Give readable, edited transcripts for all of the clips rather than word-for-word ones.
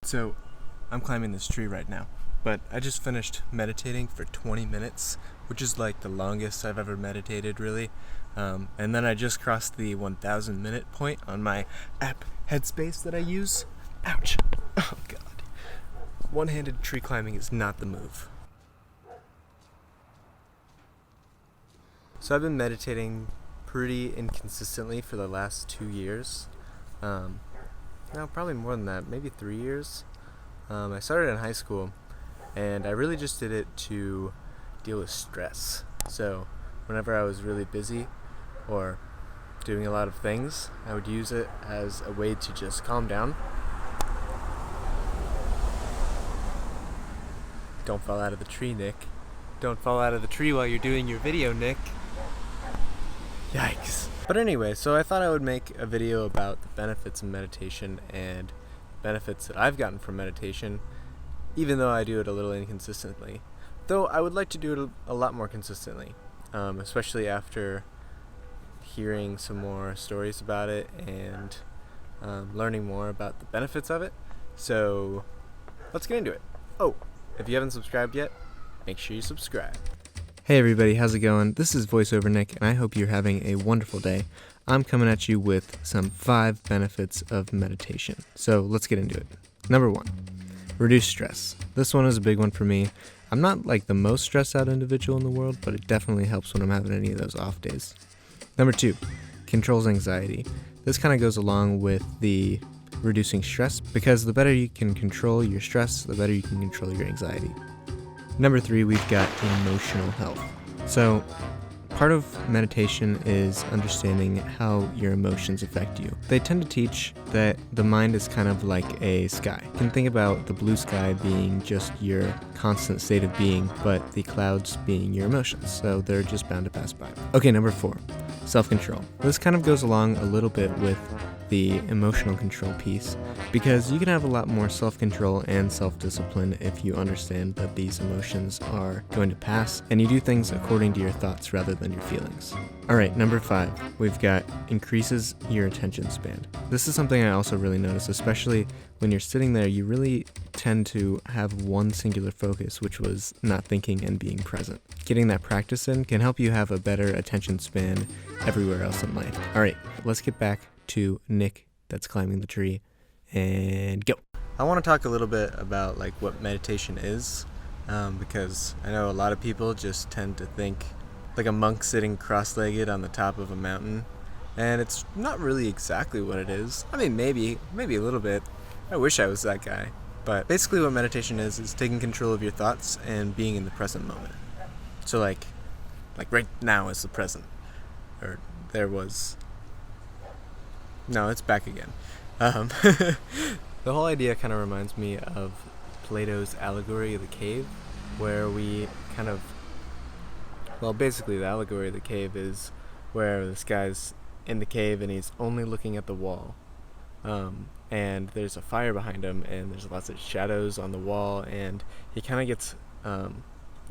So, I'm climbing this tree right now, but I just finished meditating for 20 minutes, which is like the longest I've ever meditated, really. And then I just crossed the 1,000 minute point on my app Headspace that I use. Ouch. Oh god. One-handed tree climbing is not the move. So I've been meditating pretty inconsistently for the last 2 years. No, probably more than that, maybe 3 years. I started in high school, and I really just did it to deal with stress. So whenever I was really busy or doing a lot of things, I would use it as a way to just calm down. Don't fall out of the tree, Nick. Don't fall out of the tree while you're doing your video, Nick. Yikes. But anyway, so I thought I would make a video about the benefits of meditation and benefits that I've gotten from meditation, even though I do it a little inconsistently. Though I would like to do it a lot more consistently, especially after hearing some more stories about it and learning more about the benefits of it. So let's get into it. Oh, if you haven't subscribed yet, make sure you subscribe. Hey everybody, how's it going? This is VoiceOver Nick, and I hope you're having a wonderful day. I'm coming at you with some 5 benefits of meditation. So let's get into it. Number 1, reduce stress. This one is a big one for me. I'm not like the most stressed out individual in the world, but it definitely helps when I'm having any of those off days. Number 2, controls anxiety. This kind of goes along with the reducing stress, because the better you can control your stress, the better you can control your anxiety. Number 3, we've got emotional health. So part of meditation is understanding how your emotions affect you. They tend to teach that the mind is kind of like a sky. You can think about the blue sky being just your constant state of being, but the clouds being your emotions, so they're just bound to pass by. Okay, number 4, self-control. This kind of goes along a little bit with the emotional control piece, because you can have a lot more self-control and self-discipline if you understand that these emotions are going to pass and you do things according to your thoughts rather than your feelings. Alright, number 5, we've got increases your attention span. This is something I also really notice, especially when you're sitting there, you really tend to have one singular focus, which was not thinking and being present. Getting that practice in can help you have a better attention span everywhere else in life. Alright, let's get back to Nick that's climbing the tree and go. I want to talk a little bit about like what meditation is, because I know a lot of people just tend to think like a monk sitting cross-legged on the top of a mountain, and it's not really exactly what it is. I mean, maybe a little bit. I wish I was that guy. But basically what meditation is taking control of your thoughts and being in the present moment. So like right now is the present. Or there was... No, it's back again. The whole idea kind of reminds me of Plato's allegory of the cave, where we kind of... Well, basically the allegory of the cave is where this guy's in the cave and he's only looking at the wall. And there's a fire behind him, and there's lots of shadows on the wall, and he kind of gets...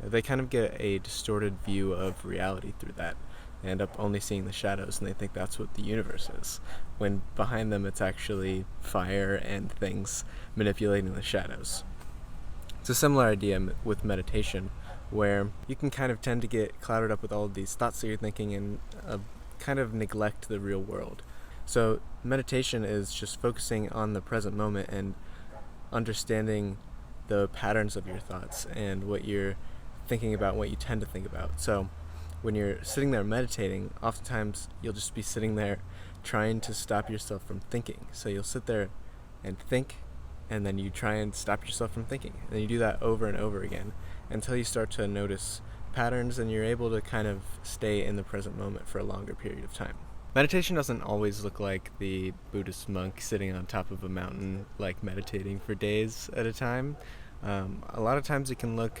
they kind of get a distorted view of reality through that. They end up only seeing the shadows, and they think that's what the universe is, when behind them it's actually fire and things manipulating the shadows. It's a similar idea with meditation, where you can kind of tend to get clouded up with all of these thoughts that you're thinking and kind of neglect the real world. So meditation is just focusing on the present moment and understanding the patterns of your thoughts and what you're thinking about, what you tend to think about. So when you're sitting there meditating, oftentimes you'll just be sitting there trying to stop yourself from thinking. So you'll sit there and think, and then you try and stop yourself from thinking. And you do that over and over again until you start to notice patterns and you're able to kind of stay in the present moment for a longer period of time. Meditation doesn't always look like the Buddhist monk sitting on top of a mountain, like meditating for days at a time. A lot of times it can look...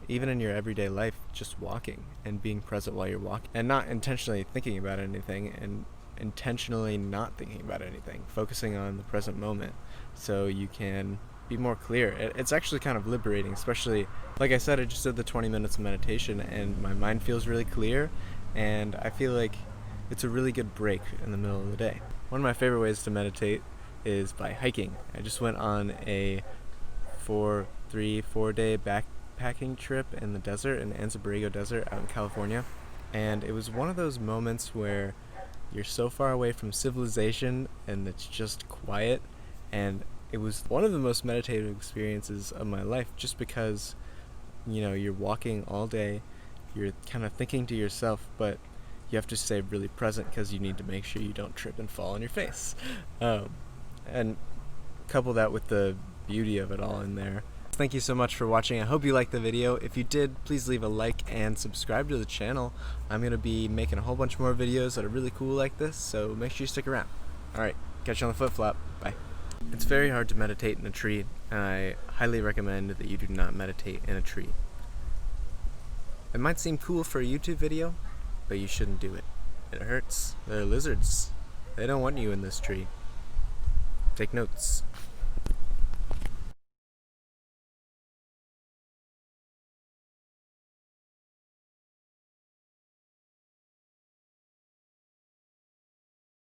even in your everyday life, just walking and being present while you're walking and not intentionally thinking about anything and intentionally not thinking about anything, focusing on the present moment so you can be more clear. It's actually kind of liberating, especially, like I said, I just did the 20 minutes of meditation and my mind feels really clear, and I feel like it's a really good break in the middle of the day. One of my favorite ways to meditate is by hiking. I just went on a 4-day backpacking trip in the desert, in the Anza Desert out in California. And it was one of those moments where you're so far away from civilization and it's just quiet, and it was one of the most meditative experiences of my life, just because you're walking all day, you're kind of thinking to yourself, but you have to stay really present because you need to make sure you don't trip and fall on your face, and couple that with the beauty of it all in there. Thank you so much for watching. I hope you liked the video. If you did, please leave a like and subscribe to the channel. I'm going to be making a whole bunch more videos that are really cool like this, so make sure you stick around. Alright, catch you on the flip flop. Bye. It's very hard to meditate in a tree, and I highly recommend that you do not meditate in a tree. It might seem cool for a YouTube video, but you shouldn't do it. It hurts. There are lizards. They don't want you in this tree. Take notes.